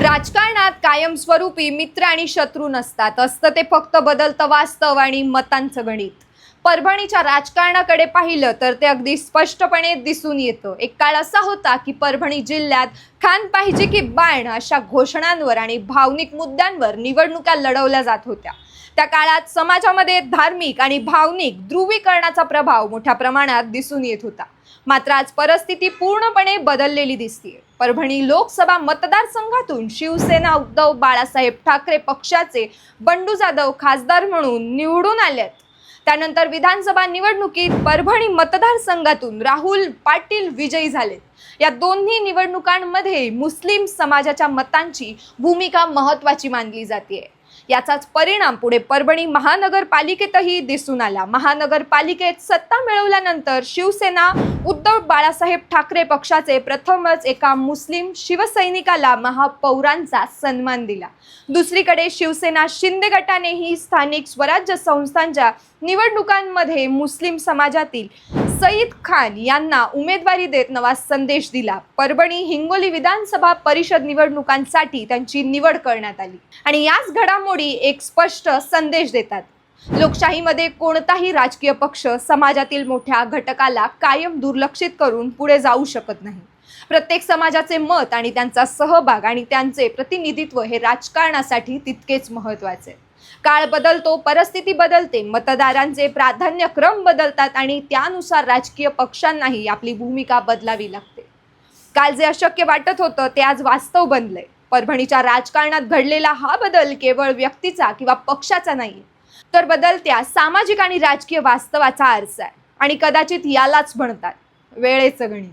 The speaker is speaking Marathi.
राजकारणात कायमस्वरूपी मित्र आणि शत्रू नसतात, असतं ते फक्त बदलतं वास्तव आणि मतांचं गणित. परभणीच्या राजकारणाकडे पाहिलं तर ते अगदी स्पष्टपणे दिसून येतं. एक काळ असा होता की परभणी जिल्ह्यात खान पाहिजे की बाण अशा घोषणांवर आणि भावनिक मुद्द्यांवर निवडणुका लढवल्या जात होत्या. त्या काळात समाजामध्ये धार्मिक आणि भावनिक ध्रुवीकरणाचा प्रभाव मोठ्या प्रमाणात दिसून येत होता. मात्र आज परिस्थिती पूर्णपणे बदललेली दिसते. परभणी लोकसभा मतदारसंघातून शिवसेना उद्धव बाळासाहेब ठाकरे पक्षाचे बंडू जाधव खासदार म्हणून निवडून आलेत. त्यानंतर विधानसभा निवडणुकीत परभणी मतदारसंघातून राहुल पाटील विजयी झाले. या दोन्ही निवडणुकांमध्ये मुस्लिम समाजाच्या मतांची भूमिका महत्त्वाची मानली जाते. याचाच परिणाम पुढे परभणी महानगरपालिकेतही दिसून आला. महानगरपालिकेत सत्ता मिळवल्यानंतर शिवसेना उद्धव बाळासाहेब ठाकरे पक्षाचे प्रथमच एका मुस्लिम शिवसैनिकाला महापौरांचा सन्मान दिला. दुसरीकडे शिवसेना शिंदे गटानेही स्थानिक स्वराज्य संस्थांच्या निवडणुकांमध्ये मुस्लिम समाजातील सईद खान यांना उमेदवारी देत नवा संदेश दिला. परभणी हिंगोली विधानसभा परिषद निवडणुकांसाठी त्यांची निवड करण्यात आली आणि याच घडामोडी एक स्पष्ट संदेश देतात. लोकशाहीमध्ये कोणताही राजकीय पक्ष समाजातील मोठ्या घटकाला कायम दुर्लक्षित करून पुढे जाऊ शकत नाही. प्रत्येक समाजाचे मत आणि त्यांचा सहभाग आणि त्यांचे प्रतिनिधित्व हे राजकारणासाठी तितकेच महत्त्वाचे. काळ बदलतो, परिस्थिती बदलते, मतदारांचे प्राधान्यक्रम बदलतात आणि त्यानुसार राजकीय पक्षांनाही आपली भूमिका बदलावी लागते. काल जे अशक्य वाटत होतं ते आज वास्तव बनलंय. परभणीच्या राजकारणात घडलेला हा बदल केवळ व्यक्तीचा किंवा पक्षाचा नाही, तर बदलत्या सामाजिक आणि राजकीय वास्तवाचा आरसा आहे आणि कदाचित यालाच म्हणतात वेळेचं गणित.